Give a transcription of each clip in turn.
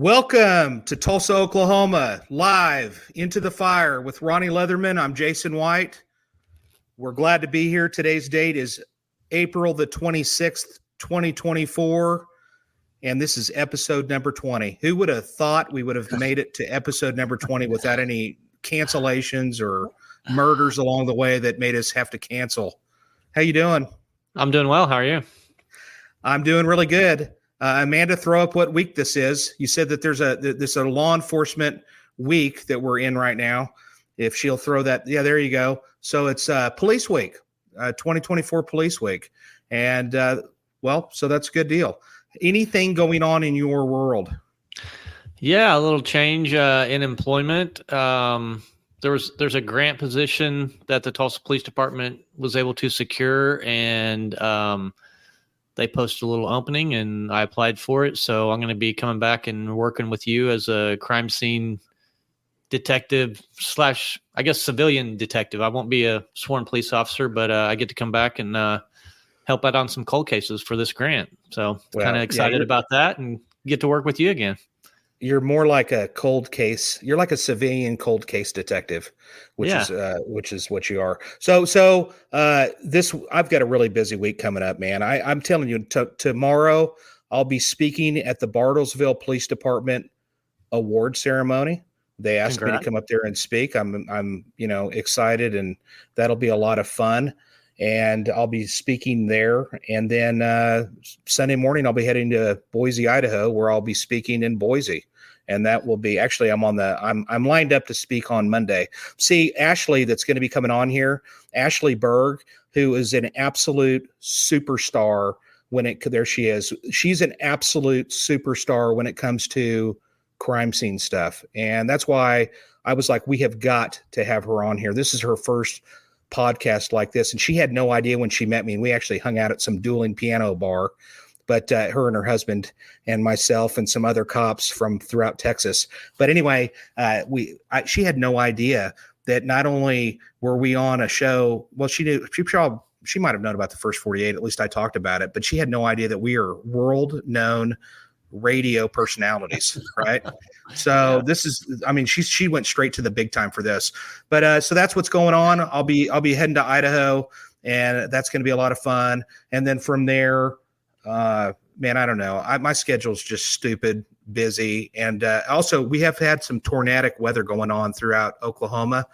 Welcome to Tulsa, Oklahoma, live into the fire with Ronnie Leatherman. I'm Jason White. We're glad to be here. Today's date is April the 26th, 2024, and this is episode number 20. Who would have thought we would have made it to episode number 20 without any cancellations or murders along the way that made us have to cancel? How you doing? I'm doing well. How are you? I'm doing really good. Amanda, throw up what week this is. You said that there's a law enforcement week that we're in right now. If she'll throw that, yeah, there you go. So it's Police Week, 2024 Police Week, and so that's a good deal. Anything going on in your world? Yeah, a little change in employment. There's a grant position that the Tulsa Police Department was able to secure, and they posted a little opening and I applied for it. So I'm going to be coming back and working with you as a crime scene detective / I guess civilian detective. I won't be a sworn police officer, but I get to come back and help out on some cold cases for this grant. So kind of excited about that and get to work with you again. You're more like a cold case. You're like a civilian cold case detective, which is what you are. So this I've got a really busy week coming up, man. I'm telling you, tomorrow I'll be speaking at the Bartlesville Police Department award ceremony. They asked me to come up there and speak. I'm excited, and that'll be a lot of fun. And I'll be speaking there. And then Sunday morning, I'll be heading to Boise, Idaho, where I'll be speaking in Boise. And that will be actually I'm lined up to speak on Monday. See, Ashleigh, that's going to be coming on here, Ashleigh Berg, who is an absolute superstar there she is. She's an absolute superstar when it comes to crime scene stuff. And that's why I was like, we have got to have her on here. This is her first podcast like this, and she had no idea when she met me, and we actually hung out at some dueling piano bar, but her and her husband and myself and some other cops from throughout Texas. But anyway, she had no idea that not only were we on a show, well, she might have known about the first 48, at least I talked about it, but she had no idea that we are world known radio personalities, right? So this is, she went straight to the big time for this, but so that's what's going on. I'll be heading to Idaho, and that's going to be a lot of fun. And then from there, man, I don't know. My schedule's just stupid busy. And also we have had some tornadic weather going on throughout Oklahoma.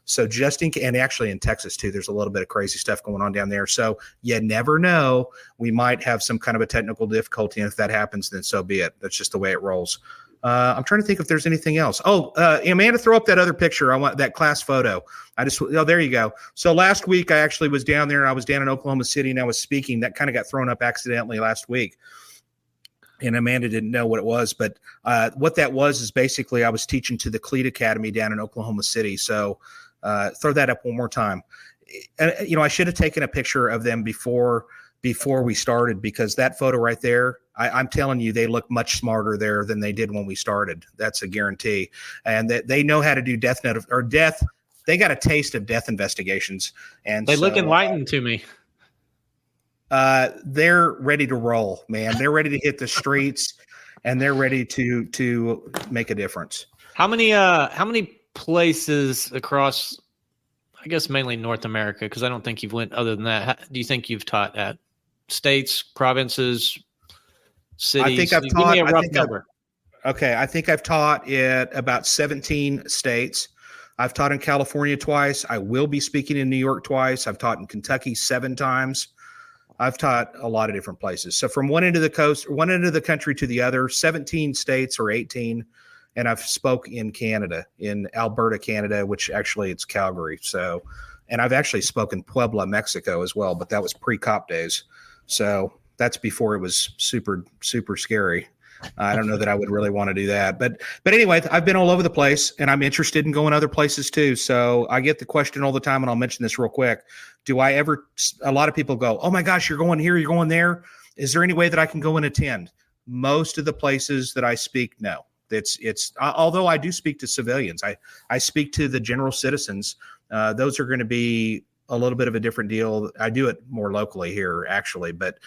So and actually in Texas too, there's a little bit of crazy stuff going on down there. So you never know. We might have some kind of a technical difficulty. And if that happens, then so be it. That's just the way it rolls. I'm trying to think if there's anything else. Amanda, throw up that other picture. I want that class photo. There you go. So last week I actually was down there, and I was down in Oklahoma City, and I was speaking. That kind of got thrown up accidentally last week. And Amanda didn't know what it was, but what that was is basically I was teaching to the Cleat Academy down in Oklahoma City. So throw that up one more time. I should have taken a picture of them before we started, because that photo right there, I'm telling you, they look much smarter there than they did when we started. That's a guarantee. And they know how to do death. They got a taste of death investigations. And they look enlightened to me. They're ready to roll, man. They're ready to hit the streets, and they're ready to make a difference. How many places across, I guess mainly North America, because I don't think you've went other than that, do you think you've taught at? States, provinces, cities? I think I've taught. Give me a rough number. I think I've taught at about 17 states. I've taught in California twice. I will be speaking in New York twice. I've taught in Kentucky 7 times. I've taught a lot of different places. So from one end of the coast, one end of the country to the other, 17 states or 18. And I've spoke in Canada, in Alberta, Canada, which actually it's Calgary. So, and I've actually spoken Puebla, Mexico as well, but that was pre-cop days. So that's before it was super, super scary. I don't know that I would really want to do that. But anyway, I've been all over the place, and I'm interested in going other places too. So I get the question all the time, and I'll mention this real quick. A lot of people go, oh my gosh, you're going here, you're going there. Is there any way that I can go and attend? Most of the places that I speak, no. It's although I do speak to civilians, I speak to the general citizens. Those are going to be a little bit of a different deal. I do it more locally here, actually, but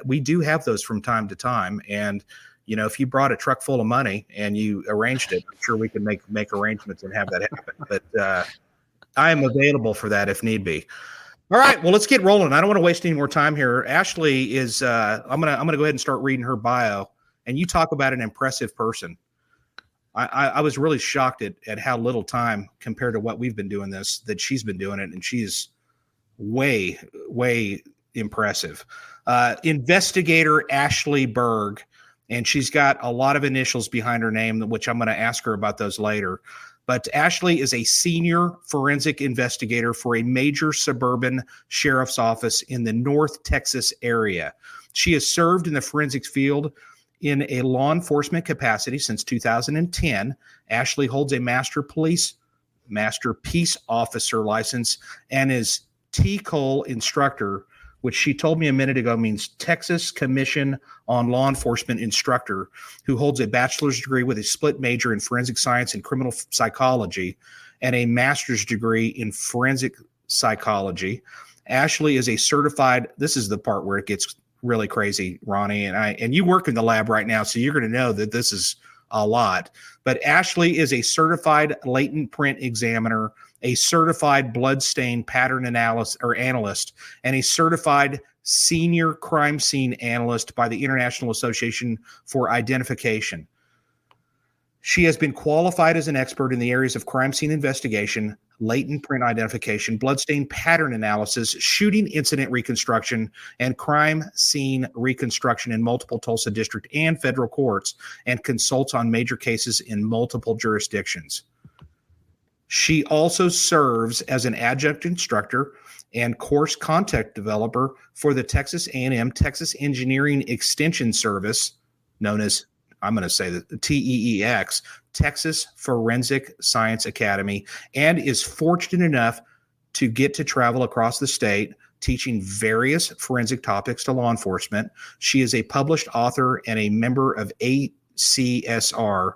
we do have those from time to time. And if you brought a truck full of money and you arranged it, I'm sure we can make arrangements and have that happen. But I am available for that if need be. All right, well, let's get rolling. I don't want to waste any more time here. Ashleigh is I'm gonna go ahead and start reading her bio, and you talk about an impressive person. I was really shocked at how little time compared to what we've been doing that she's been doing it, and she's way impressive. Investigator Ashleigh Berg, and she's got a lot of initials behind her name, which I'm going to ask her about those later. But Ashleigh is a senior forensic investigator for a major suburban sheriff's office in the North Texas area. She has served in the forensics field in a law enforcement capacity since 2010. Ashleigh holds a master peace officer license and is TCOL instructor, which she told me a minute ago means Texas Commission on Law Enforcement Instructor, who holds a bachelor's degree with a split major in forensic science and criminal psychology and a master's degree in forensic psychology. Ashleigh is a certified, this is the part where it gets really crazy, Ronnie, and you work in the lab right now, so you're going to know that this is a lot. But Ashleigh is a certified latent print examiner, a certified bloodstain pattern analyst, and a certified senior crime scene analyst by the International Association for Identification. She has been qualified as an expert in the areas of crime scene investigation, latent print identification, bloodstain pattern analysis, shooting incident reconstruction, and crime scene reconstruction in multiple Tulsa district and federal courts, and consults on major cases in multiple jurisdictions. She also serves as an adjunct instructor and course content developer for the Texas A&M Texas Engineering Extension Service, known as, I'm going to say the TEEX, Texas Forensic Science Academy, and is fortunate enough to get to travel across the state teaching various forensic topics to law enforcement. She is a published author and a member of ACSR,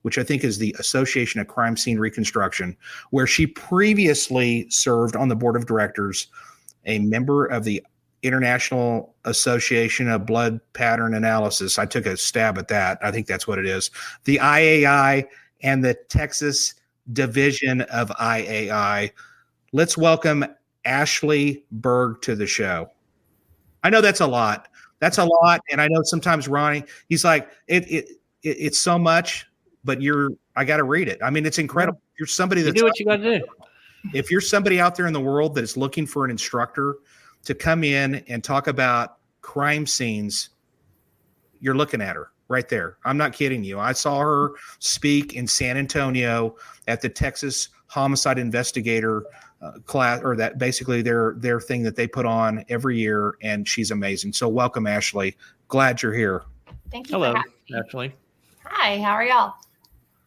which I think is the Association of Crime Scene Reconstruction, where she previously served on the board of directors, a member of the International Association of Blood Pattern Analysis. I took a stab at that. I think that's what it is. The IAI and the Texas Division of IAI. Let's welcome Ashleigh Berg to the show. I know that's a lot. That's a lot. And I know sometimes Ronnie, he's like, it's so much, but I got to read it. I mean, it's incredible. You're somebody that's, you do what you got to do. If you're somebody out there in the world that is looking for an instructor to come in and talk about crime scenes, you're looking at her right there. I'm not kidding you. I saw her speak in San Antonio at the Texas Homicide Investigator class, or that basically their thing that they put on every year, and she's amazing. So welcome, Ashleigh. Glad you're here. Thank you. Hello, for having me. Ashleigh. Hi, how are y'all?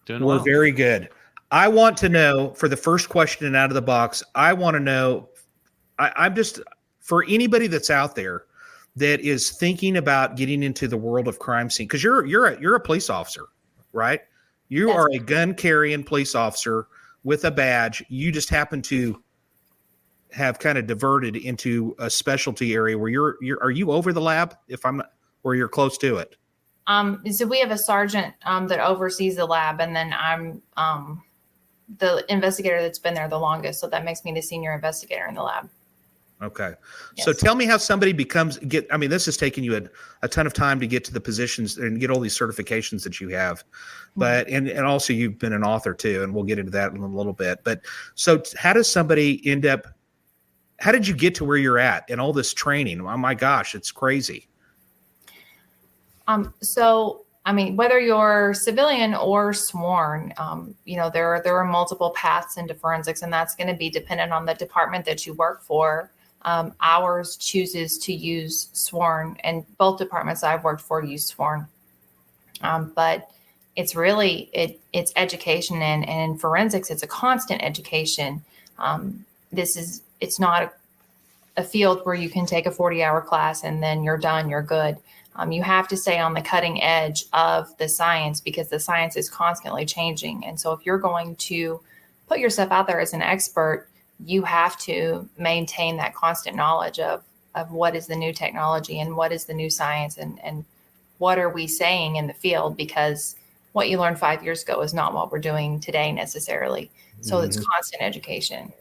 Doing We're well. very good. I want to know, for the first question and out of the box, I want to know, I'm just, for anybody that's out there that is thinking about getting into the world of crime scene, because you're a police officer, right? You are a gun carrying police officer with a badge. You just happen to have kind of diverted into a specialty area where are you over the lab, or you're close to it? So we have a sergeant that oversees the lab, and then I'm the investigator that's been there the longest. So that makes me the senior investigator in the lab. Okay. Yes. So tell me how somebody this has taken you a ton of time to get to the positions and get all these certifications that you have, but, and also you've been an author too, and we'll get into that in a little bit, but so how does somebody how did you get to where you're at and all this training? Oh my gosh, it's crazy. So, I mean, whether you're civilian or sworn, there are multiple paths into forensics, and that's going to be dependent on the department that you work for. Ours chooses to use sworn, and both departments I've worked for use sworn. But it's really, it's education, and in forensics, it's a constant education. It's not a field where you can take a 40-hour class and then you're done, you're good. You have to stay on the cutting edge of the science, because the science is constantly changing. And so if you're going to put yourself out there as an expert, you have to maintain that constant knowledge of what is the new technology and what is the new science, and what are we saying in the field? Because what you learned 5 years ago is not what we're doing today necessarily. So it's constant education.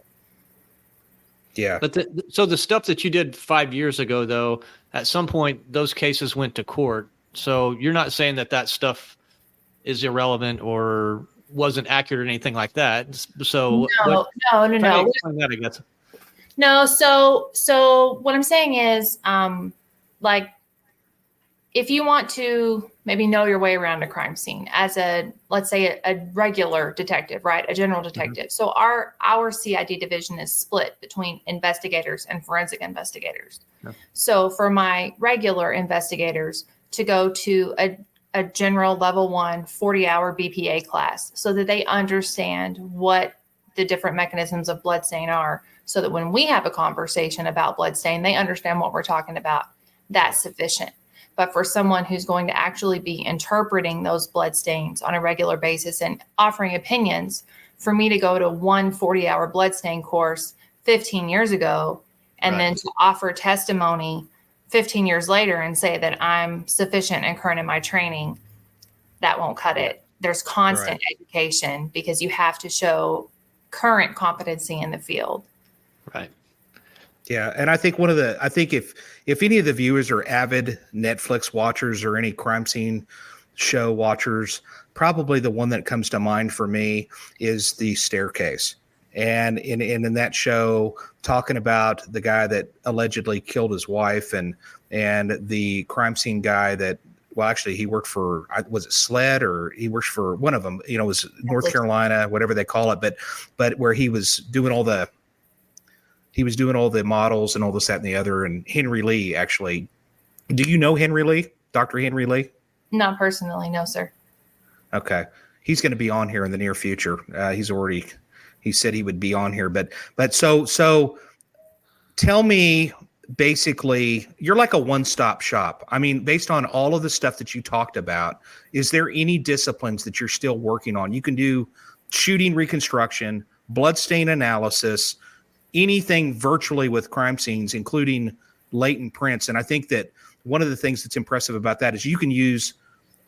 Yeah. But so the stuff that you did 5 years ago, though, at some point, those cases went to court. So you're not saying that stuff is irrelevant or wasn't accurate or anything like that. So no. Explain that, I guess. No. So what I'm saying is, like, if you want to maybe know your way around a crime scene as let's say a regular detective, right? A general detective. Mm-hmm. So our CID division is split between investigators and forensic investigators. Yeah. So for my regular investigators to go to a general level 1 40-hour BPA class so that they understand what the different mechanisms of bloodstain are, so that when we have a conversation about bloodstain, they understand what we're talking about. That's sufficient. But for someone who's going to actually be interpreting those bloodstains on a regular basis and offering opinions, for me to go to one 40-hour bloodstain course 15 years ago and then to offer testimony 15 years later and say that I'm sufficient and current in my training, that won't cut it. There's constant education because you have to show current competency in the field. Right. Yeah, and I think if any of the viewers are avid Netflix watchers or any crime scene show watchers, probably the one that comes to mind for me is The Staircase. And in that show, talking about the guy that allegedly killed his wife and the crime scene guy that, well, actually he worked for, was it SLED, or he works for one of them, it was North Carolina, whatever they call it, but where he was doing all the models and all this, that, and the other. And Henry Lee, actually. Do you know Henry Lee? Dr. Henry Lee? Not personally, no, sir. Okay. He's going to be on here in the near future. He said he would be on here. But so tell me, basically, you're like a one-stop shop. I mean, based on all of the stuff that you talked about, is there any disciplines that you're still working on? You can do shooting reconstruction, bloodstain analysis, anything virtually with crime scenes, including latent prints. And I think that one of the things that's impressive about that is you can use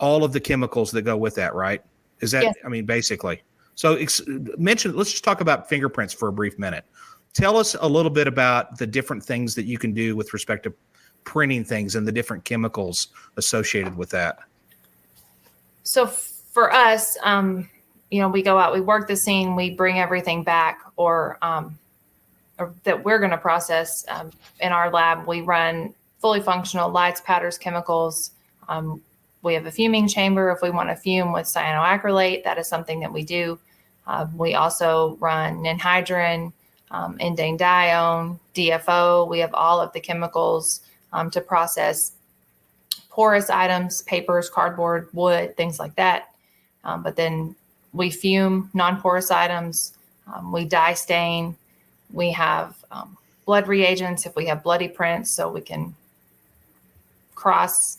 all of the chemicals that go with that, right? Is that, I mean, basically. So let's just talk about fingerprints for a brief minute. Tell us a little bit about the different things that you can do with respect to printing things and the different chemicals associated with that. So for us, we go out, we work the scene, we bring everything back, or that we're going to process in our lab. We run fully functional lights, powders, chemicals. We have a fuming chamber. If we want to fume with cyanoacrylate, that is something that we do. We also run ninhydrin, indanedione, DFO. We have all of the chemicals to process porous items, papers, cardboard, wood, things like that. But then we fume non-porous items. We dye stain. We have blood reagents if we have bloody prints, so we can process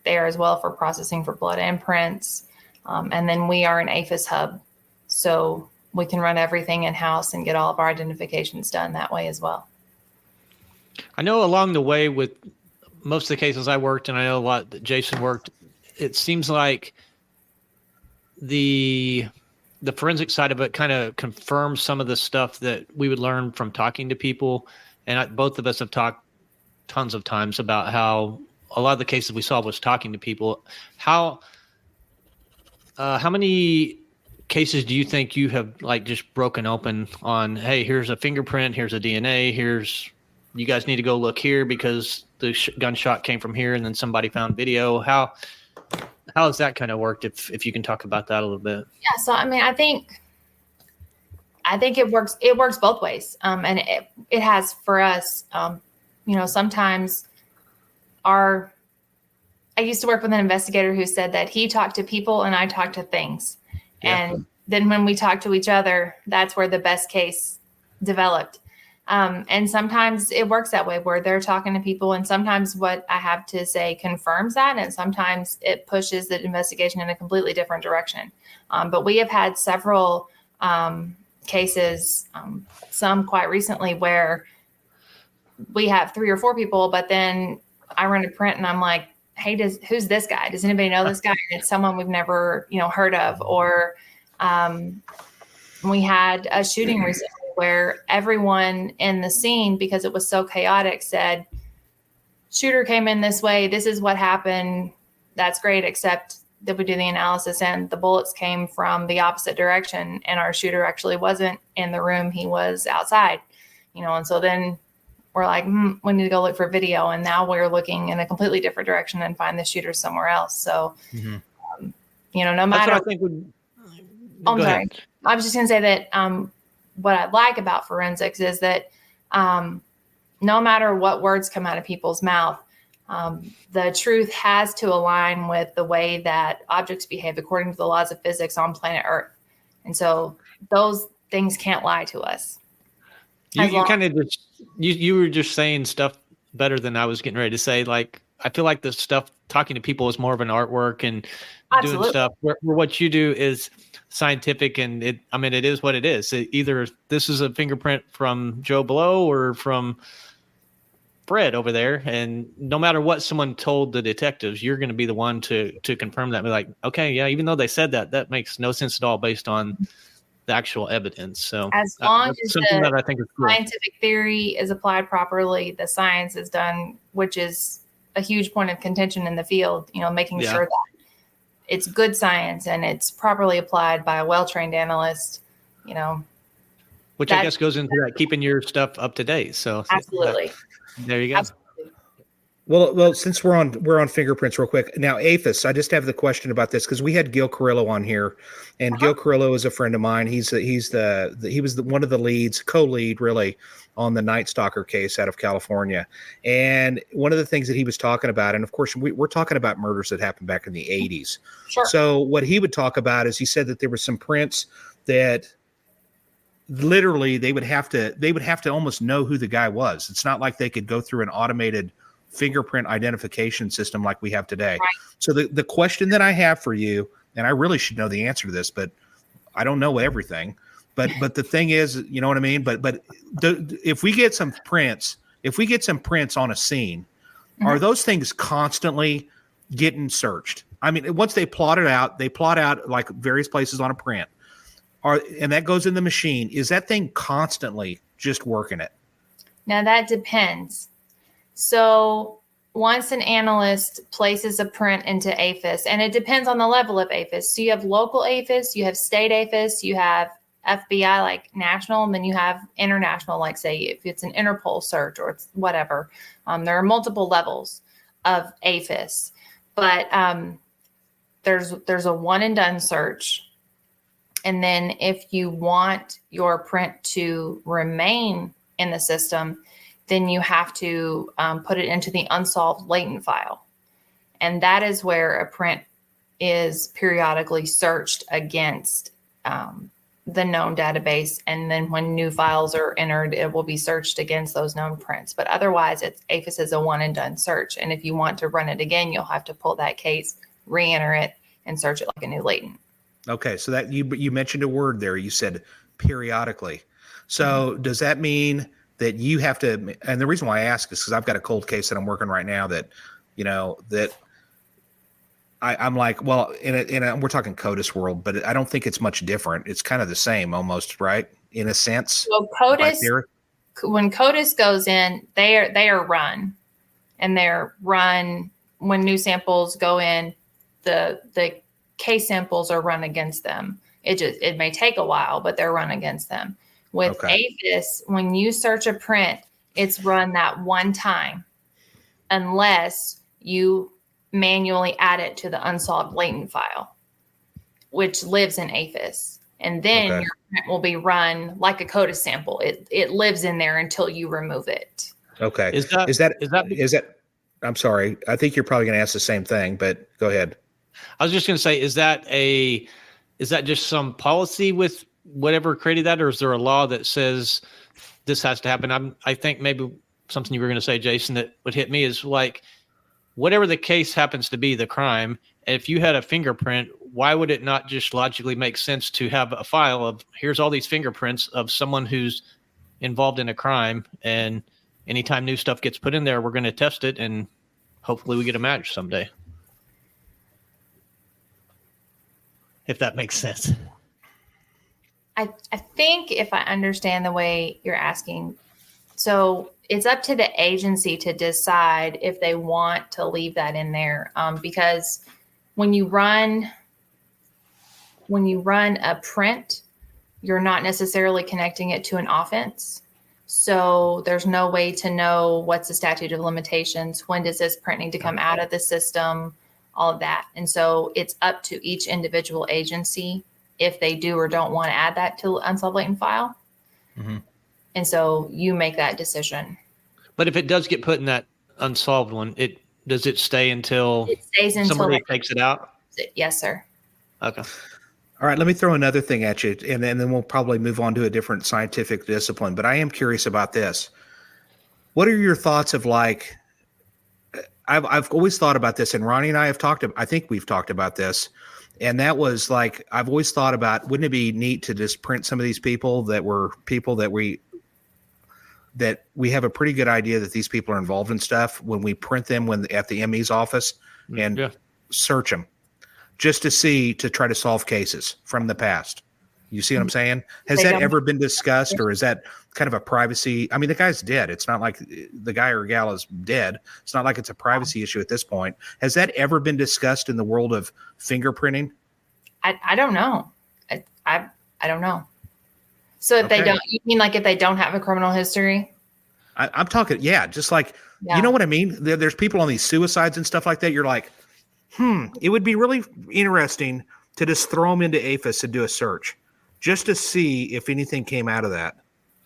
there as well for processing for blood and prints. And then we are an APHIS hub, so we can run everything in-house and get all of our identifications done that way as well. I know along the way with most of the cases I worked, and I know a lot that Jason worked, it seems like the forensic side of it kind of confirms some of the stuff that we would learn from talking to people. And both of us have talked tons of times about how a lot of the cases we saw was talking to people. How many cases do you think you have like just broken open on, hey, here's a fingerprint, here's a DNA, you guys need to go look here because the gunshot came from here, and then somebody found video. How has that kind of worked? If you can talk about that a little bit. Yeah. So, I mean, I think it works. It works both ways. And it has for us, sometimes I used to work with an investigator who said that he talked to people and I talked to things. Yeah. And then when we talked to each other, that's where the best case developed. And sometimes it works that way where they're talking to people, and sometimes what I have to say confirms that, and sometimes it pushes the investigation in a completely different direction. But we have had several cases, some quite recently, where we have 3 or 4 people, but then I run a print and I'm like, hey, who's this guy? Does anybody know this guy? And it's someone we've never, heard of. Or we had a shooting recently where everyone in the scene, because it was so chaotic, said, shooter came in this way. This is what happened. That's great, except that we do the analysis and the bullets came from the opposite direction, and our shooter actually wasn't in the room. He was outside, and so then we're like, we need to go look for video. And now we're looking in a completely different direction and find the shooter somewhere else. So, no matter. That's what I think would. I'm sorry. I was just going to say that what I like about forensics is that no matter what words come out of people's mouth, the truth has to align with the way that objects behave according to the laws of physics on planet Earth. And so those things can't lie to us. You kind of just, you were just saying stuff better than I was getting ready to say. Like, I feel like the stuff talking to people is more of an artwork and doing stuff where what you do is scientific, and it is what it is. Either this is a fingerprint from Joe Blow or from Fred over there, and no matter what someone told the detectives, you're going to be the one to confirm that. Be like, okay, yeah, even though they said that makes no sense at all based on the actual evidence. So as long as something that I think is cool. Scientific theory is applied properly, the science is done, which is a huge point of contention in the field, making sure that it's good science and it's properly applied by a well-trained analyst, Which I guess goes into that, keeping your stuff up to date. So absolutely. There you go. Absolutely. Well, since we're on fingerprints real quick. Now, APHIS, I just have the question about this because we had Gil Carrillo on here, and Gil Carrillo is a friend of mine. He was one of the leads, co-lead really, on the Night Stalker case out of California. And one of the things that he was talking about, and of course we're talking about murders that happened back in the 80s. Sure. So what he would talk about is he said that there were some prints that literally they would have to almost know who the guy was. It's not like they could go through an automated fingerprint identification system like we have today. Right. So the question that I have for you, and I really should know the answer to this, but I don't know everything. But the thing is, you know what I mean? But if we get some prints on a scene, are those things constantly getting searched? I mean, once they plot out like various places on a print, and that goes in the machine. Is that thing constantly just working it? Now that depends. So once an analyst places a print into APHIS, and it depends on the level of APHIS. So you have local APHIS, you have state APHIS, you have FBI like national, and then you have international, like say if it's an Interpol search or it's whatever. There are multiple levels of APHIS, but there's a one and done search. And then if you want your print to remain in the system, then you have to put it into the unsolved latent file. And that is where a print is periodically searched against the known database. And then when new files are entered, it will be searched against those known prints. But otherwise, APHIS is a one and done search. And if you want to run it again, you'll have to pull that case, re-enter it, and search it like a new latent. Okay, so that you mentioned a word there. You said periodically. So does that mean that you have to? And the reason why I ask is because I've got a cold case that I'm working right now that, that I'm like, well, we're talking CODIS world, but I don't think it's much different. It's kind of the same almost, right? In a sense. So CODIS, when CODIS goes in, they are run, and they're run when new samples go in. The case samples are run against them. It may take a while, but they're run against them. With APHIS, when you search a print, it's run that one time, unless you manually add it to the unsolved latent file, which lives in APHIS. And then your print will be run like a CODIS sample. It lives in there until you remove it. Okay. Is that I'm sorry. I think you're probably going to ask the same thing, but go ahead. I was just going to say, is that just some policy with whatever created that, or is there a law that says this has to happen? I think maybe something you were going to say, Jason, that would hit me is like, whatever the case happens to be, the crime, if you had a fingerprint, why would it not just logically make sense to have a file of here's all these fingerprints of someone who's involved in a crime, and anytime new stuff gets put in there, we're going to test it and hopefully we get a match someday. If that makes sense. I think if I understand the way you're asking, so it's up to the agency to decide if they want to leave that in there, because when you run a print, you're not necessarily connecting it to an offense. So there's no way to know what's the statute of limitations, when does this print need to come out of the system, all of that. And so it's up to each individual agency if they do or don't want to add that to unsolved latent file. Mm-hmm. And so you make that decision. But if it does get put in that unsolved one, does it stay until it stays until somebody takes it out? Yes, sir. Okay. All right, let me throw another thing at you, and then we'll probably move on to a different scientific discipline. But I am curious about this. What are your thoughts of, like, I've always thought about this, and Ronnie and I think we've talked about this, and that was like, I've always thought about, wouldn't it be neat to just print some of these people that we have a pretty good idea that these people are involved in stuff when we print them at the ME's office and search them just to try to solve cases from the past. You see what I'm saying? Has that ever been discussed, or is that kind of a privacy? I mean, the guy's dead. It's not like the guy or gal is dead. It's not like it's a privacy issue at this point. Has that ever been discussed in the world of fingerprinting? I don't know. I don't know. So if they don't, you mean like if they don't have a criminal history? I'm talking, just like, you know what I mean? There's people on these suicides and stuff like that. You're like, it would be really interesting to just throw them into APHIS and do a search just to see if anything came out of that.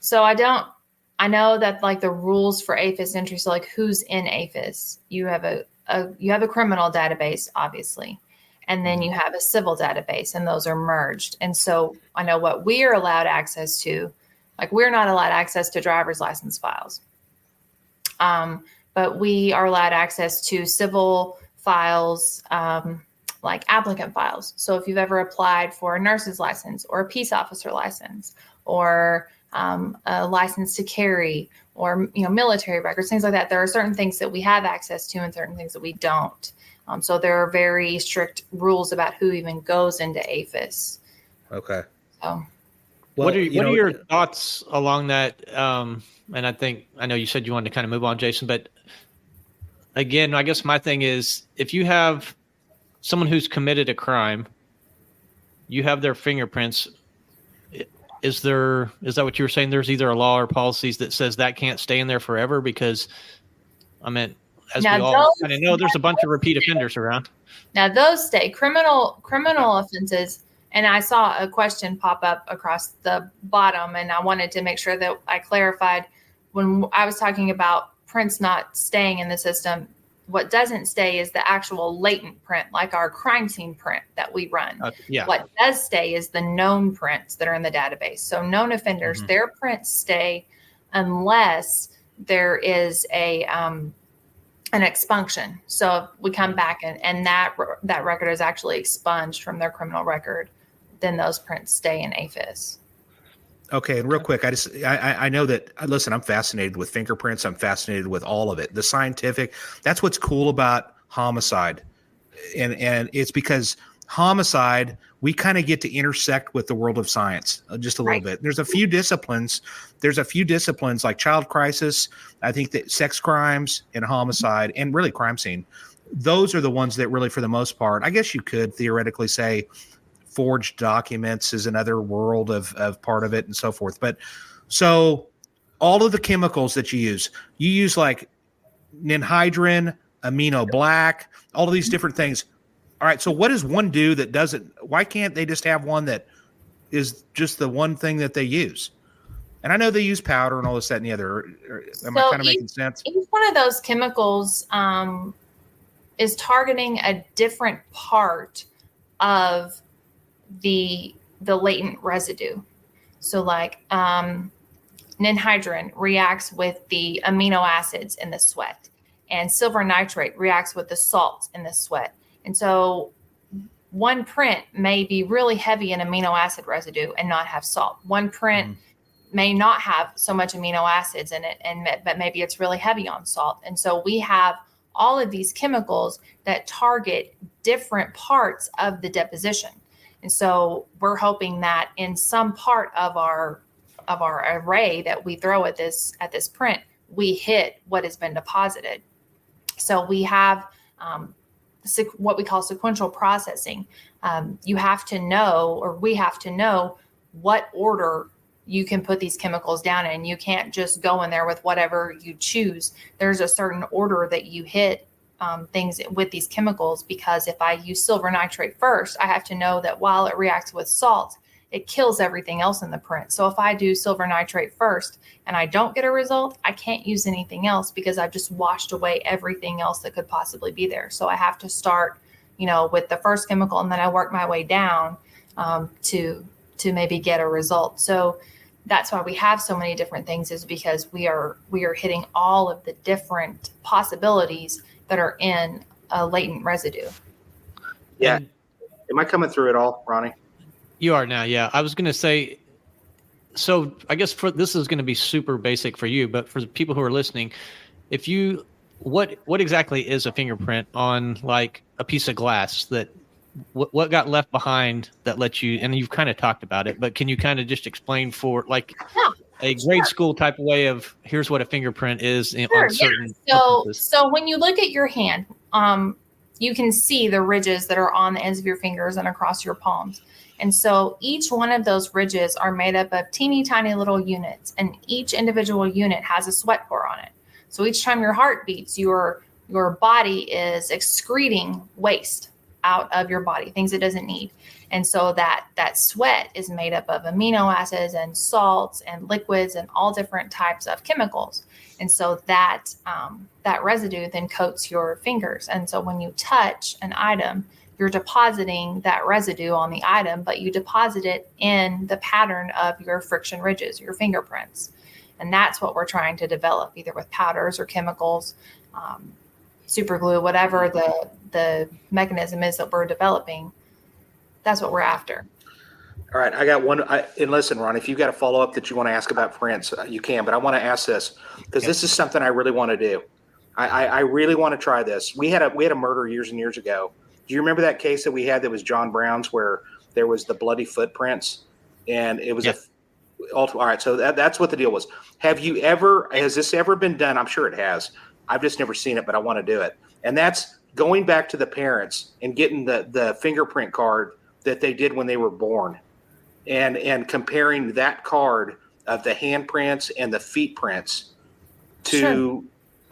So I know that, like, the rules for APHIS entry, so like who's in APHIS, you have a criminal database, obviously, and then you have a civil database, and those are merged. And so I know what we are allowed access to, like, we're not allowed access to driver's license files. But we are allowed access to civil files, like applicant files. So if you've ever applied for a nurse's license or a peace officer license or a license to carry or, military records, things like that, there are certain things that we have access to and certain things that we don't. So there are very strict rules about who even goes into APHIS. Okay. So. Well, what are your thoughts along that? And I know you said you wanted to kind of move on, Jason, but again, I guess my thing is, if you have someone who's committed a crime, you have their fingerprints. Is that what you were saying? There's either a law or policies that says that can't stay in there forever? Because, I mean, as we all kind of know, there's a bunch of repeat offenders around. Now those stay. Criminal offenses. And I saw a question pop up across the bottom, and I wanted to make sure that I clarified when I was talking about prints not staying in the system. What doesn't stay is the actual latent print, like our crime scene print that we run. What does stay is the known prints that are in the database. So known offenders, their prints stay unless there is an expunction. So if we come back and that record is actually expunged from their criminal record, then those prints stay in APHIS. Okay, and real quick, I know that, listen, I'm fascinated with fingerprints. I'm fascinated with all of it. The scientific, that's what's cool about homicide. And it's because homicide, we kind of get to intersect with the world of science just a little bit. There's a few disciplines like child crisis, I think that sex crimes and homicide and really crime scene. Those are the ones that really, for the most part, I guess you could theoretically say, forged documents is another world of part of it and so forth. But so all of the chemicals that you use like ninhydrin, amino black, all of these different things. All right. So what does one do that doesn't, why can't they just have one that is just the one thing that they use? And I know they use powder and all this, that, and the other. Am I kind of making sense? Each one of those chemicals is targeting a different part of the latent residue. So like ninhydrin reacts with the amino acids in the sweat, and silver nitrate reacts with the salts in the sweat. And so one print may be really heavy in amino acid residue and not have salt. One print may not have so much amino acids in it, but maybe it's really heavy on salt. And so we have all of these chemicals that target different parts of the deposition. And so we're hoping that in some part of our array that we throw at this print, we hit what has been deposited. So we have what we call sequential processing. You have to know, or we have to know, what order you can put these chemicals down in. You can't just go in there with whatever you choose. There's a certain order that you hit things with these chemicals, because if I use silver nitrate first, I have to know that while it reacts with salt, it kills everything else in the print. So if I do silver nitrate first and I don't get a result, I can't use anything else because I've just washed away everything else that could possibly be there. So I have to start, with the first chemical, and then I work my way down to maybe get a result. So that's why we have so many different things, is because we are hitting all of the different possibilities that are in a latent residue. Yeah. Am I coming through it all, Ronnie? You are now, yeah. I was going to say, so I guess this is going to be super basic for you, but for the people who are listening, what exactly is a fingerprint on like a piece of glass? That what got left behind that lets you, and you've kind of talked about it, but can you kind of just explain for like a grade school type of way of here's what a fingerprint is on certain substances? So when you look at your hand, you can see the ridges that are on the ends of your fingers and across your palms. And so each one of those ridges are made up of teeny tiny little units, and each individual unit has a sweat pore on it. So each time your heart beats, your body is excreting waste out of your body, things it doesn't need. And so that sweat is made up of amino acids and salts and liquids and all different types of chemicals. And so that residue then coats your fingers. And so when you touch an item, you're depositing that residue on the item, but you deposit it in the pattern of your friction ridges, your fingerprints. And that's what we're trying to develop, either with powders or chemicals, super glue, whatever the mechanism is that we're developing. That's what we're after. All right. I got one. And listen, Ron, if you've got a follow-up that you want to ask about prints, you can, but I want to ask this because this is something I really want to do. I really want to try this. We had a murder years and years ago. Do you remember that case that we had that was John Brown's, where there was the bloody footprints, and it was all right. So that's what the deal was. Has this ever been done? I'm sure it has. I've just never seen it, but I want to do it. And that's going back to the parents and getting the fingerprint card that they did when they were born, and comparing that card of the handprints and the feet prints to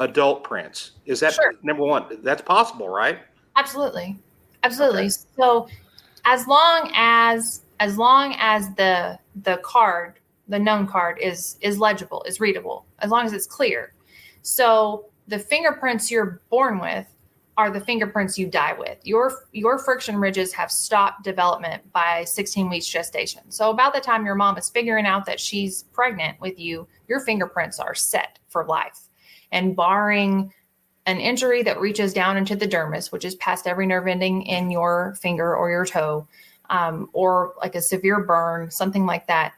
adult prints. Is that number one? That's possible, right? Absolutely. Okay. So as long as the card, the known card is legible, is readable, as long as it's clear. So the fingerprints you're born with are the fingerprints you die with. Your friction ridges have stopped development by 16 weeks gestation. So about the time your mom is figuring out that she's pregnant with you, your fingerprints are set for life. And barring an injury that reaches down into the dermis, which is past every nerve ending in your finger or your toe, or like a severe burn, something like that,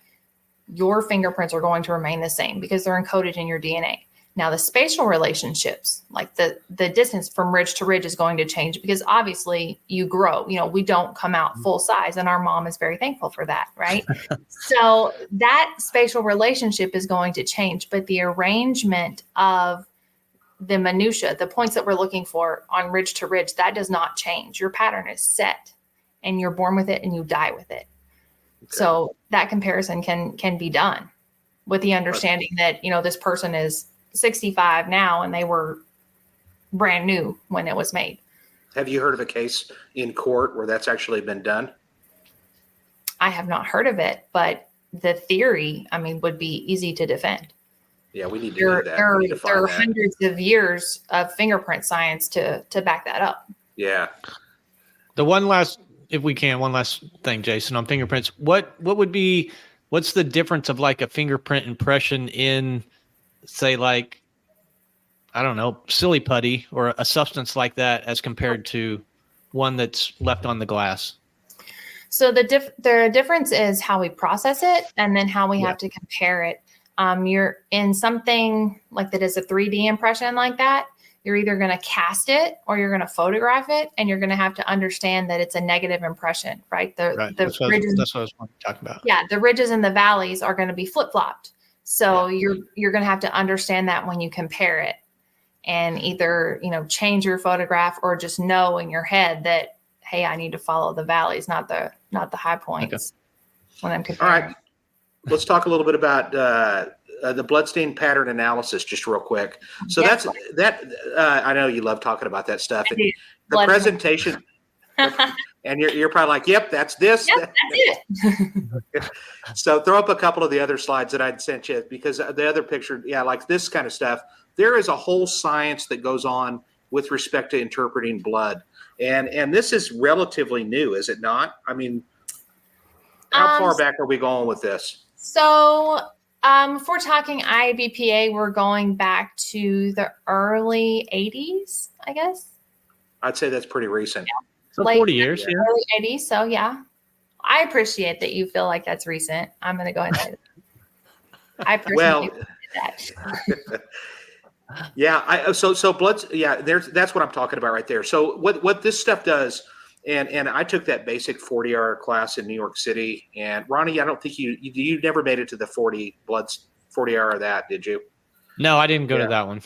your fingerprints are going to remain the same because they're encoded in your DNA. Now, the spatial relationships, like the distance from ridge to ridge, is going to change because obviously you grow. We don't come out full size, and our mom is very thankful for that, right? So that spatial relationship is going to change, but the arrangement of the minutia, the points that we're looking for on ridge to ridge, that does not change. Your pattern is set, and you're born with it and you die with it. Okay. So that comparison can be done with the understanding that, this person is 65 now and they were brand new when it was made. Have you heard of a case in court where that's actually been done? I have not heard of it, but the theory, would be easy to defend. Yeah, we need to do that. There are hundreds of years of fingerprint science to back that up. Yeah. One last thing, Jason, on fingerprints. What's the difference of like a fingerprint impression in, say, like, I don't know, silly putty or a substance like that as compared to one that's left on the glass? So the difference is how we process it and then how we have to compare it. You're in something like that is a 3D impression like that. you're either going to cast it or you're going to photograph it, and you're going to have to understand that it's a negative impression, right? That's what I was talking about. Yeah, the ridges and the valleys are going to be flip-flopped. So you're going to have to understand that when you compare it, and either, change your photograph or just know in your head that, hey, I need to follow the valleys, not the high points when I'm comparing. All right. Let's talk a little bit about the bloodstain pattern analysis, just real quick. So that's that. I know you love talking about that stuff. And the presentation, and you're probably like, "Yep, that's this." Yep, that's it. So throw up a couple of the other slides that I'd sent you, because the other picture, like this kind of stuff. There is a whole science that goes on with respect to interpreting blood, and this is relatively new, is it not? I mean, how far back are we going with this? So, if we're talking IBPA, we're going back to the early 80s, I guess. I'd say that's pretty recent. Yeah. So 40 years. Yeah. Early 80s. So, yeah. I appreciate that you feel like that's recent. I'm going to go ahead and say that. I personally that. Yeah. So bloods. Yeah. That's what I'm talking about right there. So what this stuff does. And I took that basic 40-hour class in New York City. And Ronnie, I don't think you never made it to the 40-hour of that, did you? No, I didn't go to that one.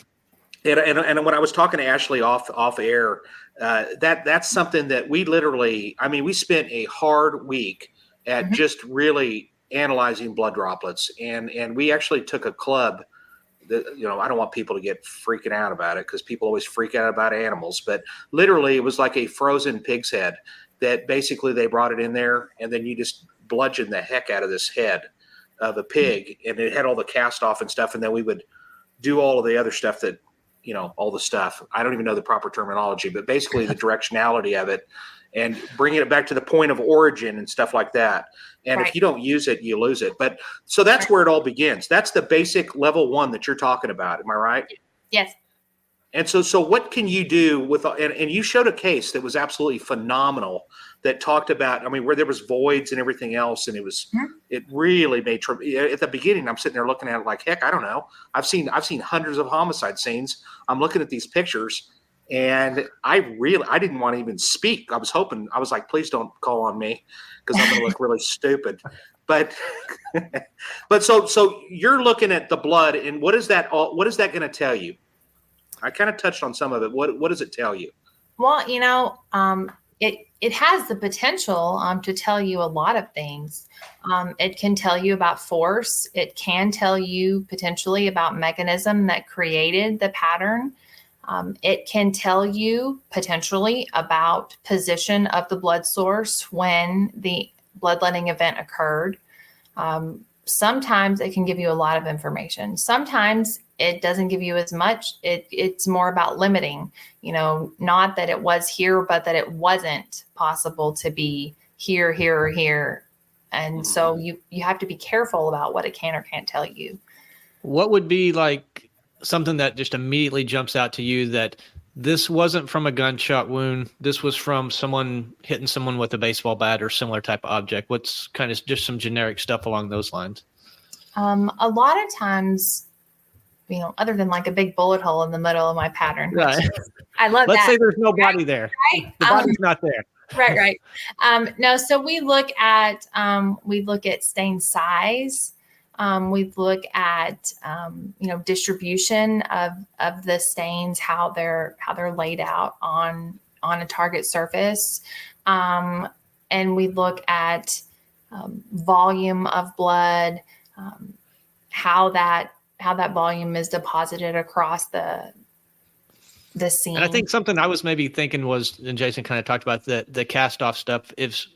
And when I was talking to Ashleigh off air, that's something that we spent a hard week at just really analyzing blood droplets. And we actually took a club. I don't want people to get freaking out about it, because people always freak out about animals, but literally it was like a frozen pig's head that basically they brought it in there, and then you just bludgeon the heck out of this head of a pig, and it had all the cast off and stuff. And then we would do all of the other stuff that, all the stuff. I don't even know the proper terminology, but basically the directionality of it, and bringing it back to the point of origin and stuff like that. And if you don't use it, you lose it. But so that's where it all begins. That's the basic level 1 that you're talking about. Am I right? Yes. And so what can you do with, and you showed a case that was absolutely phenomenal that talked about, where there was voids and everything else. And it really made, at the beginning, I'm sitting there looking at it like, heck, I don't know. I've seen hundreds of homicide scenes. I'm looking at these pictures, and I didn't want to even speak. I was like, please don't call on me, because I'm going to look really stupid. But so you're looking at the blood, and what is that going to tell you? I kind of touched on some of it. What does it tell you? Well, it has the potential to tell you a lot of things. It can tell you about force. It can tell you potentially about mechanism that created the pattern. It can tell you potentially about position of the blood source when the bloodletting event occurred. Sometimes it can give you a lot of information. Sometimes it doesn't give you as much. It's more about limiting, not that it was here, but that it wasn't possible to be here, here, or here. And so you have to be careful about what it can or can't tell you. What would be like something that just immediately jumps out to you that this wasn't from a gunshot wound? This was from someone hitting someone with a baseball bat or similar type of object. What's kind of just some generic stuff along those lines? A lot of times, other than like a big bullet hole in the middle of my pattern. Right. I love Let's that. say there's no body there. Right? The body's not there. Right. No, so we look at stain size. We look at distribution of the stains, how they're laid out on a target surface, and we look at volume of blood, how that volume is deposited across the scene. And I think something I was maybe thinking was, and Jason kind of talked about the cast off stuff. If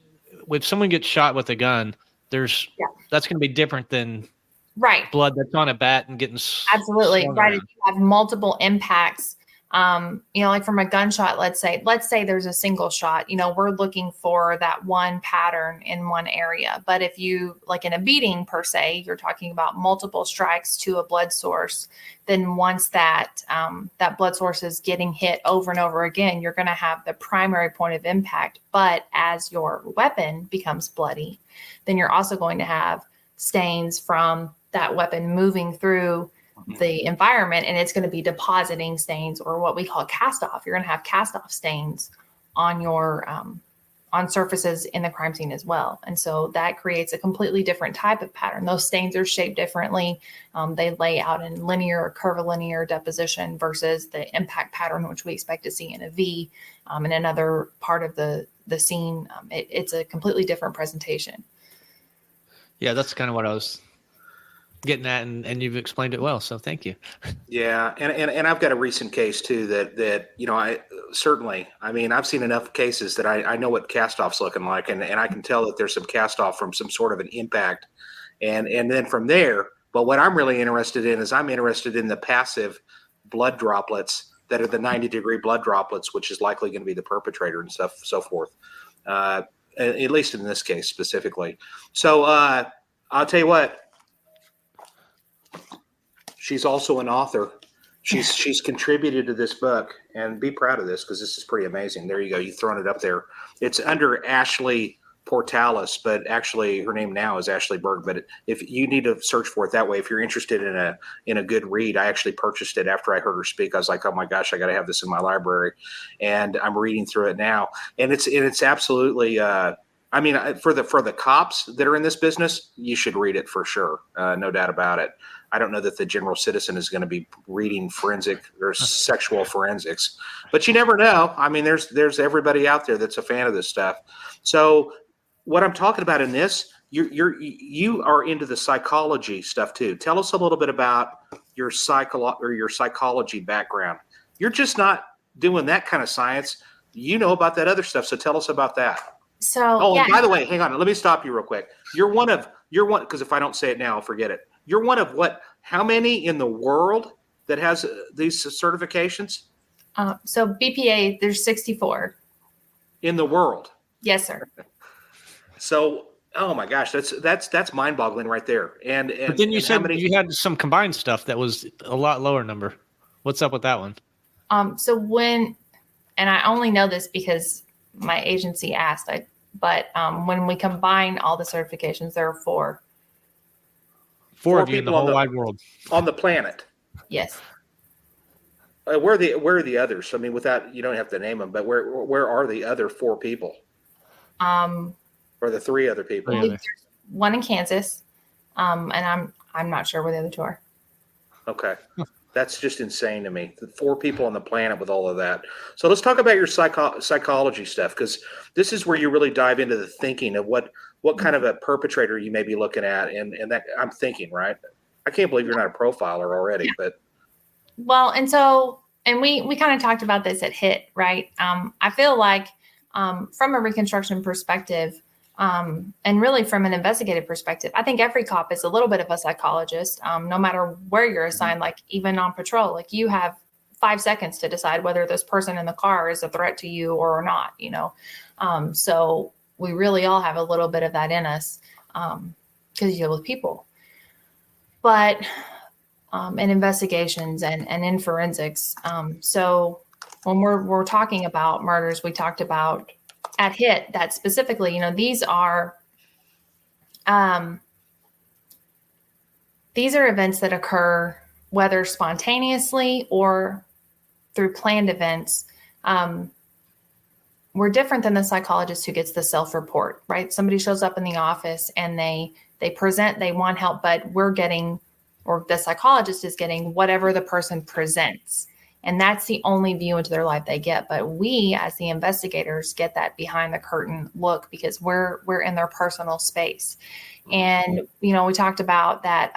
someone gets shot with a gun, that's going to be different than blood that's on a bat and getting absolutely right. Around. If you have multiple impacts, like from a gunshot, let's say there's a single shot, we're looking for that one pattern in one area. But if you, like in a beating per se, you're talking about multiple strikes to a blood source, then once that blood source is getting hit over and over again, you're going to have the primary point of impact. But as your weapon becomes bloody, then you're also going to have stains from that weapon moving through the environment, and it's going to be depositing stains, or what we call cast off. You're going to have cast off stains on your on surfaces in the crime scene as well. And so that creates a completely different type of pattern. Those stains are shaped differently. They lay out in linear or curvilinear deposition versus the impact pattern, which we expect to see in a V in another part of the scene. It's a completely different presentation. Yeah, that's kind of what I was getting at, and you've explained it well. So thank you. Yeah, and I've got a recent case too that I've seen enough cases that I know what cast off's looking like, and I can tell that there's some cast off from some sort of an impact, and then from there. But what I'm really interested in is I'm interested in the passive blood droplets that are the 90-degree blood droplets, which is likely going to be the perpetrator and stuff, so forth. At least in this case specifically. So I'll tell you what. She's also an author. She's contributed to this book, and be proud of this because this is pretty amazing. There you go. You've thrown it up there. It's under Ashleigh Portalis, but actually her name now is Ashleigh Berg. But if you need to search for it that way, if you're interested in a good read, I actually purchased it after I heard her speak. I was like, oh my gosh, I got to have this in my library, and I'm reading through it now, and it's absolutely. For the cops that are in this business, you should read it for sure, no doubt about it. I don't know that the general citizen is going to be reading forensic or sexual forensics, but you never know. I mean, there's everybody out there that's a fan of this stuff. So what I'm talking about in this, you are into the psychology stuff too. Tell us a little bit about your psychology background. You're just not doing that kind of science. You know about that other stuff. So tell us about that. And by the way, hang on. Let me stop you real quick. You're one, because if I don't say it now, I'll forget it. You're one of how many in the world that has these certifications? So BPA, there's 64. In the world? Yes, sir. So, oh my gosh, that's mind-boggling right there. But then you said you had some combined stuff that was a lot lower number. What's up with that one? And I only know this because my agency asked, but when we combine all the certifications, there are 4. Four of you in the whole wide world. On the planet. Yes. Where are the others? I mean, without, you don't have to name them, but where are the other 4 people? Or the 3 other people? There's one in Kansas, and I'm not sure where the other 2 are. Okay. That's just insane to me. The 4 people on the planet with all of that. So let's talk about your psychology stuff, because this is where you really dive into the thinking of what kind of a perpetrator you may be looking at, and that I'm thinking, right? I can't believe you're not a profiler already, but. Well, and we kind of talked about this at HIT, right? I feel like from a reconstruction perspective, and really from an investigative perspective, I think every cop is a little bit of a psychologist, no matter where you're assigned, like even on patrol. Like you have 5 seconds to decide whether this person in the car is a threat to you or not, so we really all have a little bit of that in us because you deal with people. But in investigations and in forensics, so when we're talking about murders, we talked about at HIT that specifically, these are events that occur whether spontaneously or through planned events. We're different than the psychologist who gets the self-report, right? Somebody shows up in the office and they present, they want help, but the psychologist is getting whatever the person presents. And that's the only view into their life they get. But we, as the investigators, get that behind the curtain look because we're in their personal space. And, we talked about that,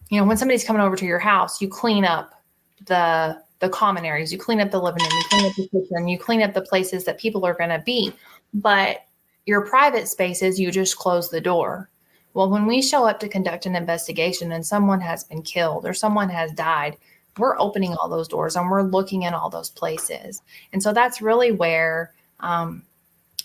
when somebody's coming over to your house, you clean up the common areas, you clean up the living room, you clean up the kitchen, you clean up the places that people are going to be. But your private spaces, you just close the door. Well, when we show up to conduct an investigation and someone has been killed or someone has died, we're opening all those doors and we're looking in all those places. And so that's really where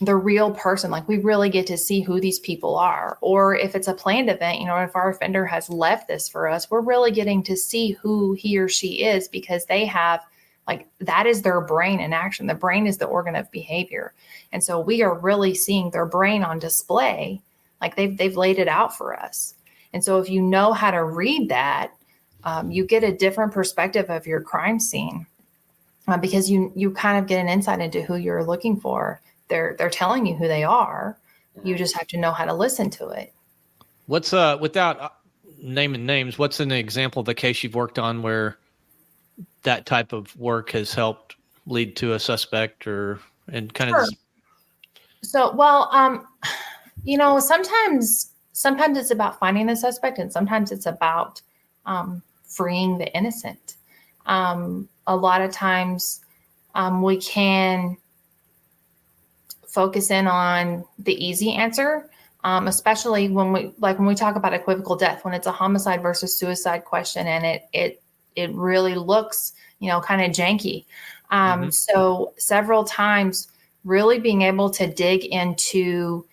the real person, like we really get to see who these people are. Or if it's a planned event, if our offender has left this for us, we're really getting to see who he or she is because they have, that is their brain in action. The brain is the organ of behavior. And so we are really seeing their brain on display. Like they've laid it out for us. And so if you know how to read that, you get a different perspective of your crime scene because you kind of get an insight into who you're looking for. They're telling you who they are. You just have to know how to listen to it. What's without naming names, what's an example of the case you've worked on where that type of work has helped lead to a suspect and kind Sure. of? So, well, sometimes it's about finding the suspect, and sometimes it's about freeing the innocent. A lot of times we can focus in on the easy answer, especially when we talk about equivocal death, when it's a homicide versus suicide question, and it really looks, kind of janky. So several times, really being able to dig into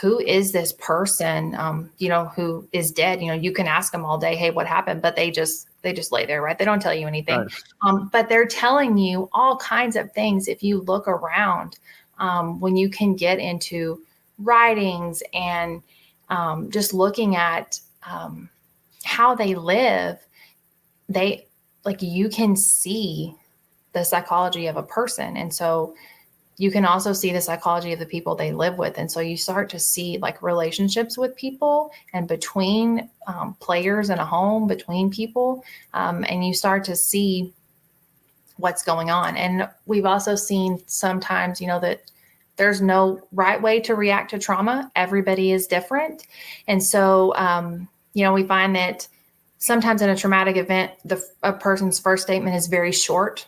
who is this person, who is dead. You can ask them all day, hey, what happened? But they just lay there, right? They don't tell you anything. Right. But they're telling you all kinds of things. If you look around, when you can get into writings and just looking at how they live, you can see the psychology of a person. And so you can also see the psychology of the people they live with. And so you start to see relationships with people and between players in a home, between people, and you start to see what's going on. And we've also seen sometimes, that there's no right way to react to trauma. Everybody is different. And so, we find that sometimes in a traumatic event, a person's first statement is very short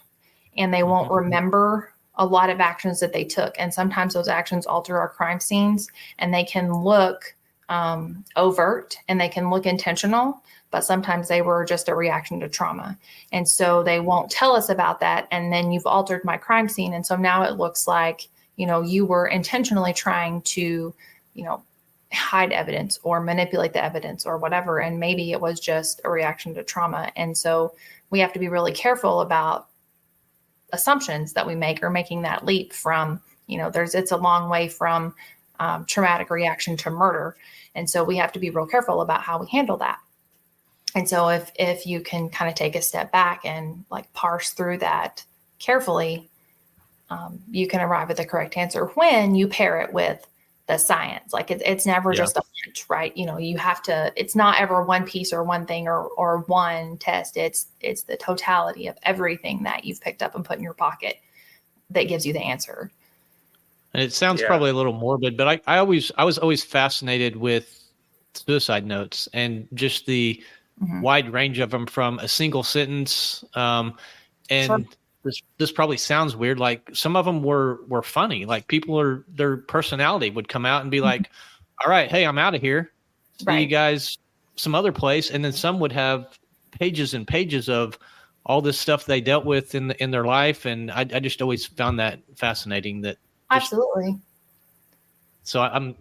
and they won't remember a lot of actions that they took. And sometimes those actions alter our crime scenes, and they can look overt and they can look intentional, but sometimes they were just a reaction to trauma. And so they won't tell us about that. And then you've altered my crime scene. And so now it looks like, you were intentionally trying to, hide evidence or manipulate the evidence or whatever. And maybe it was just a reaction to trauma. And so we have to be really careful about assumptions that we make, or making that leap from, it's a long way from traumatic reaction to murder. And so we have to be real careful about how we handle that. And so if you can kind of take a step back and parse through that carefully, you can arrive at the correct answer when you pair it with the science. It's never just a hunch, right? You have to, it's not ever one piece or one thing or one test. It's the totality of everything that you've picked up and put in your pocket that gives you the answer. And it sounds probably a little morbid, but I was always fascinated with suicide notes and just the wide range of them, from a single sentence. And sure. This probably sounds weird. Some of them were funny. Their personality would come out and be like, all right, hey, I'm out of here. See you guys some other place. And then some would have pages and pages of all this stuff they dealt with in their life. And I just always found that fascinating. Absolutely. So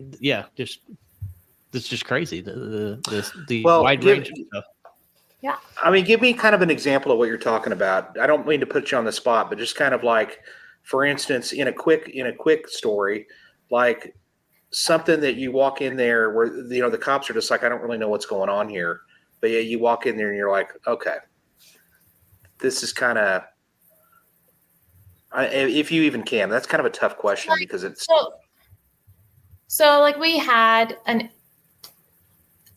it's just crazy. The wide range of stuff. Yeah. I mean, give me kind of an example of what you're talking about. I don't mean to put you on the spot, but just kind of for instance, in a quick story, something that you walk in there where, the cops are just I don't really know what's going on here. But yeah, you walk in there and you're like, okay, this is kind of, if you even can, that's kind of a tough question because it's. So we had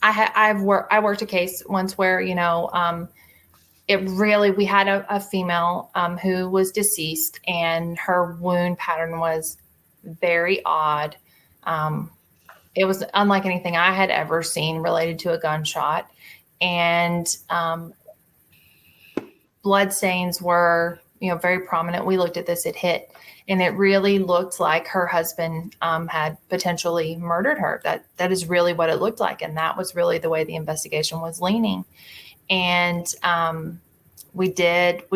I worked a case once where, we had a female who was deceased, and her wound pattern was very odd. It was unlike anything I had ever seen related to a gunshot, and blood stains were, very prominent. We looked at this, it hit, and it really looked like her husband had potentially murdered her. That is really what it looked like. And that was really the way the investigation was leaning. And we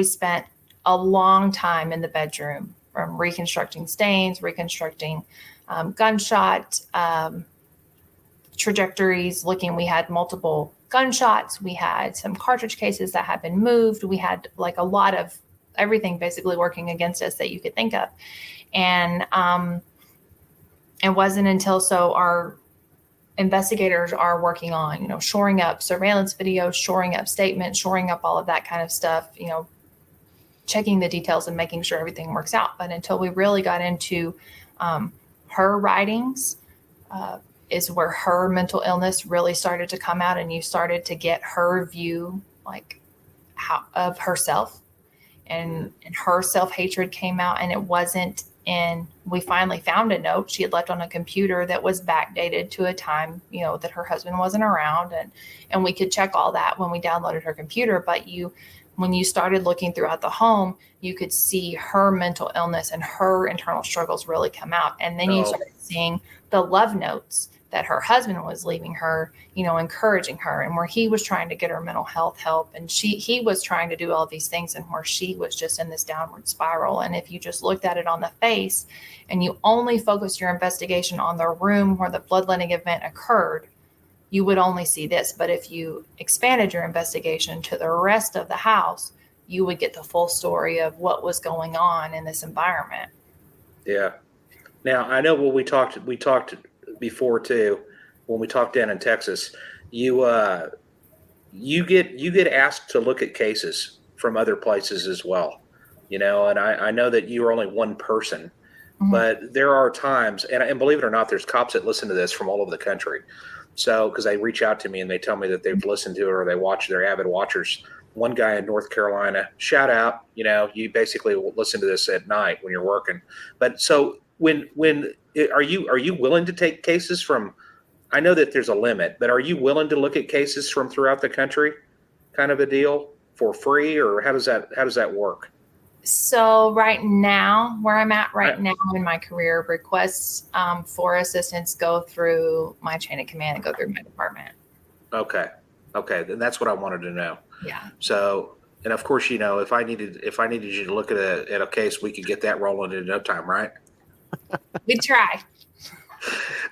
spent a long time in the bedroom, reconstructing stains, reconstructing gunshot trajectories, we had multiple gunshots. We had some cartridge cases that had been moved. We had a lot of everything basically working against us that you could think of. And it wasn't until our investigators are working on, shoring up surveillance videos, shoring up statements, shoring up all of that kind of stuff, checking the details and making sure everything works out. But until we really got into her writings, is where her mental illness really started to come out, and you started to get her view of herself, and her self-hatred came out. And it wasn't we finally found a note she had left on a computer that was backdated to a time, that her husband wasn't around. And we could check all that when we downloaded her computer. But when you started looking throughout the home, you could see her mental illness and her internal struggles really come out. And then you started seeing the love notes that her husband was leaving her, encouraging her, and where he was trying to get her mental health help. And he was trying to do all these things, and where she was just in this downward spiral. And if you just looked at it on the face and you only focused your investigation on the room where the bloodletting event occurred, you would only see this. But if you expanded your investigation to the rest of the house, you would get the full story of what was going on in this environment. Yeah. Now, I know when we talked before too, when we talked down in Texas, you get asked to look at cases from other places as well, and I know that you are only one person, but there are times, and believe it or not, there's cops that listen to this from all over the country. So, because they reach out to me and they tell me that they've listened to it or they're avid watchers. One guy in North Carolina, shout out, you basically will listen to this at night when you're working. But so when are you willing to take cases from, I know that there's a limit, but are you willing to look at cases from throughout the country, kind of a deal, for free, or how does that work? So right now, where I'm at right now in my career, requests for assistance go through my chain of command and go through my department. Okay. Then that's what I wanted to know. Yeah. So, and of course, if I needed you to look at a case, we could get that rolling in no time, right? We try.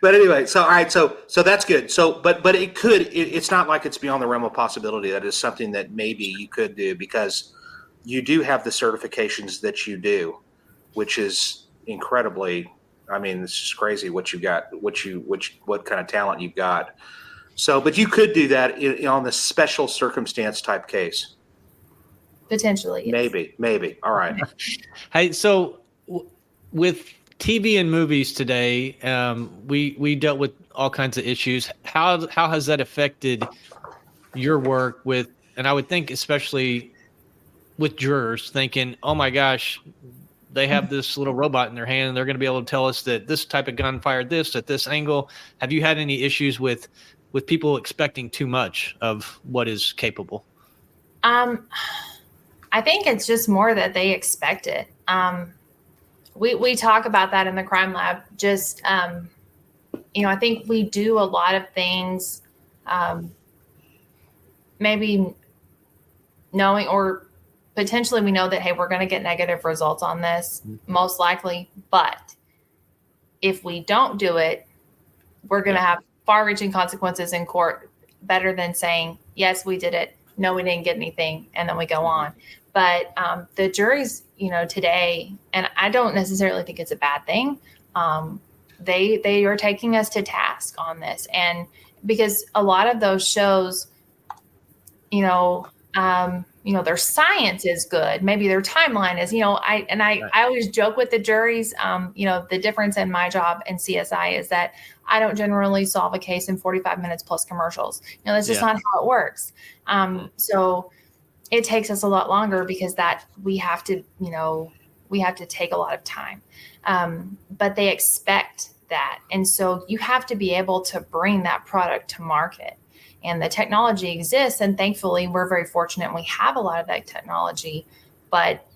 But anyway, so all right, so that's good. So, but it's not like it's beyond the realm of possibility. That is something that maybe you could do, because you do have the certifications that you do, which is incredibly. I mean, it's just crazy what you got, what kind of talent you've got. So, but you could do that on the special circumstance type case. Potentially, yes. Maybe. All right. Hey, so with TV and movies today, we dealt with all kinds of issues. How has that affected your work with, and I would think especially with jurors thinking, oh my gosh, they have this little robot in their hand and they're going to be able to tell us that this type of gun fired this at this angle. Have you had any issues with people expecting too much of what is capable? I think it's just more that they expect it. We talk about that in the crime lab. Just, I think we do a lot of things, maybe knowing, or potentially we know that, hey, we're going to get negative results on this, most likely. But if we don't do it, we're going to have far-reaching consequences in court, better than saying, yes, we did it, no, we didn't get anything, and then we go on. But the juries, today, and I don't necessarily think it's a bad thing, they are taking us to task on this. And because a lot of those shows, their science is good. Maybe their timeline is, I always joke with the juries, the difference in my job and CSI is that I don't generally solve a case in 45 minutes plus commercials. That's just not how it works. So it takes us a lot longer because that we have to take a lot of time. But they expect that. And so you have to be able to bring that product to market. And the technology exists, and thankfully we're very fortunate and we have a lot of that technology, but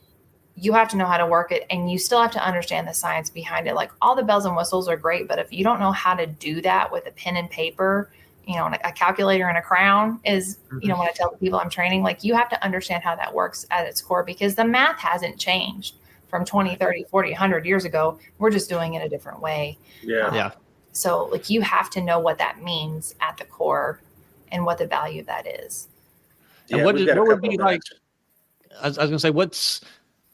you have to know how to work it, and you still have to understand the science behind it. Like, all the bells and whistles are great, but if you don't know how to do that with a pen and paper, a calculator and a crayon is, when I tell the people I'm training, like, you have to understand how that works at its core, because the math hasn't changed from 20, 30, 40, 100 years ago. We're just doing it a different way. Yeah. So like, you have to know what that means at the core and what the value of that is. And what would be like, I was going to say, what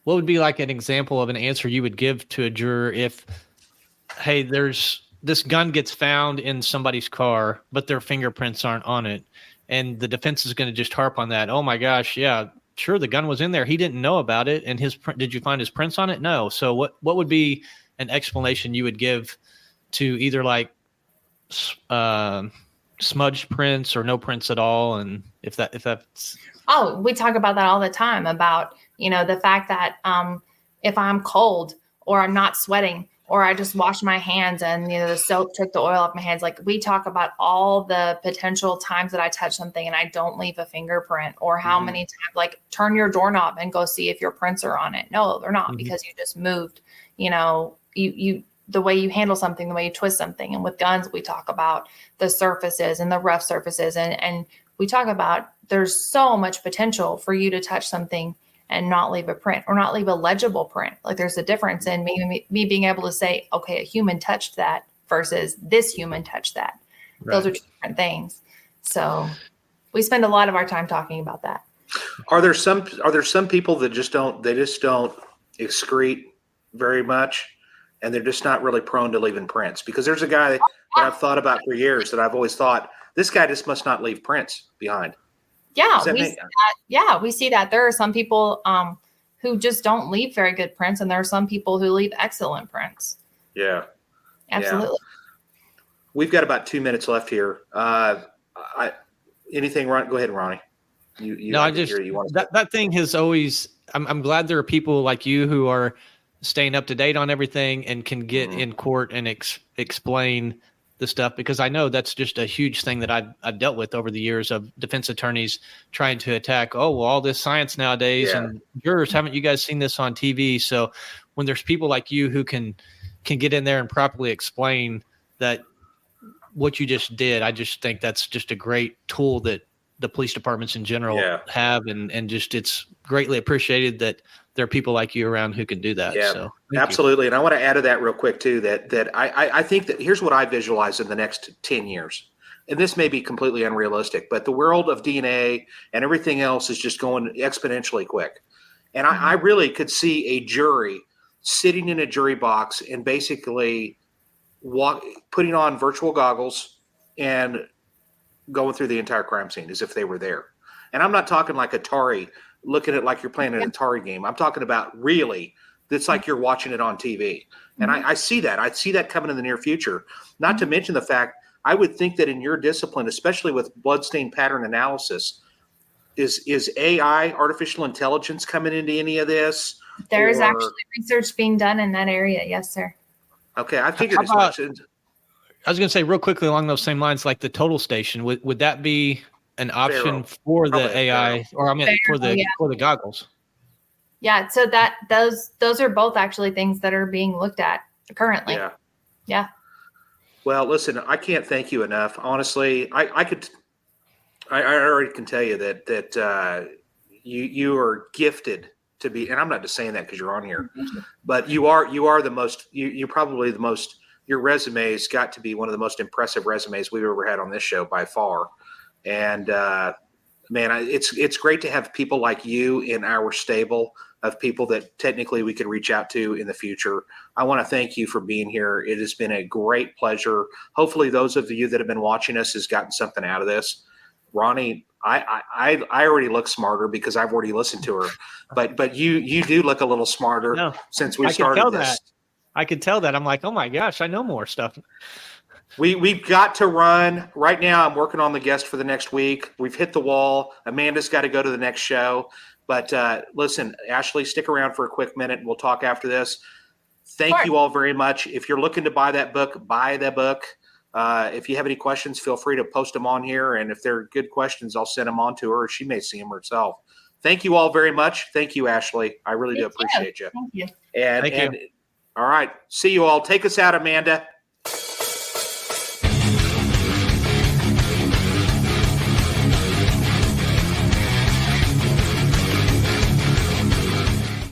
would be like an example of an answer you would give to a juror if, hey, there's this gun gets found in somebody's car, but their fingerprints aren't on it. And the defense is going to just harp on that. Oh my gosh. Yeah, sure. The gun was in there. He didn't know about it. And did you find his prints on it? No. So what would be an explanation you would give to either like smudged prints or no prints at all? And if that's. Oh, we talk about that all the time about, the fact that if I'm cold or I'm not sweating, or I just washed my hands and the soap took the oil off my hands. Like, we talk about all the potential times that I touch something and I don't leave a fingerprint, or how many times, like, turn your doorknob and go see if your prints are on it. No, they're not, because you just moved, you the way you handle something, the way you twist something. And with guns, we talk about the surfaces and the rough surfaces. And we talk about there's so much potential for you to touch something and not leave a print, or not leave a legible print. Like, there's a difference in me being able to say, okay, a human touched that versus this human touched that. Right. Those are two different things. So we spend a lot of our time talking about that. Are there some people that just don't excrete very much, and they're just not really prone to leaving prints? Because there's a guy that I've thought about for years that I've always thought, this guy just must not leave prints behind. Yeah, we see that. Yeah, we see that. There are some people who just don't leave very good prints, and there are some people who leave excellent prints. Yeah, absolutely. Yeah. We've got about 2 minutes left here. Anything, Ron? Go ahead, Ronnie. That thing has always. I'm glad there are people like you who are staying up to date on everything and can get in court and explain the stuff, because I know that's just a huge thing that I've dealt with over the years of defense attorneys trying to attack, all this science nowadays, and jurors, haven't you guys seen this on TV? So when there's people like you who can get in there and properly explain that what you just did, I just think that's just a great tool that the police departments in general have, and just it's greatly appreciated that there are people like you around who can do that. Yeah, so absolutely. And I want to add to that real quick too, that I think that here's what I visualize in the next 10 years. And this may be completely unrealistic, but the world of DNA and everything else is just going exponentially quick. And I really could see a jury sitting in a jury box and basically putting on virtual goggles and going through the entire crime scene as if they were there. And I'm not talking like Atari, looking at like you're playing an Atari game. I'm talking about really, it's like you're watching it on TV. And I see that. I see that coming in the near future. Not to mention the fact, I would think that in your discipline, especially with bloodstain pattern analysis, is AI, artificial intelligence, coming into any of this? There is actually research being done in that area. Yes, sir. Okay, I figured as much. I was going to say real quickly along those same lines, like the total station, would that be an option for the AI, or I mean for the goggles? Yeah, so that those are both actually things that are being looked at currently. Yeah. Well, listen, I can't thank you enough. Honestly, I already can tell you that you are gifted to be, and I'm not just saying that because you're on here, but you are the most. You're probably the most. Your resume's got to be one of the most impressive resumes we've ever had on this show by far. And man, it's great to have people like you in our stable of people that technically we could reach out to in the future. I want to thank you for being here. It has been a great pleasure. Hopefully those of you that have been watching us has gotten something out of this. Ronnie, I already look smarter because I've already listened to her, but you do look a little smarter since we started this. I could tell that. I'm like, oh my gosh, I know more stuff. We've got to run right now. I'm working on the guest for the next week. We've hit the wall. Amanda's got to go to the next show. But listen, Ashleigh, stick around for a quick minute and we'll talk after this. Thank you all very much. If you're looking to buy that book, buy the book. If you have any questions, feel free to post them on here. And if they're good questions, I'll send them on to her. She may see them herself. Thank you all very much. Thank you, Ashleigh. I really do appreciate you. Thank you. And all right. See you all. Take us out, Amanda.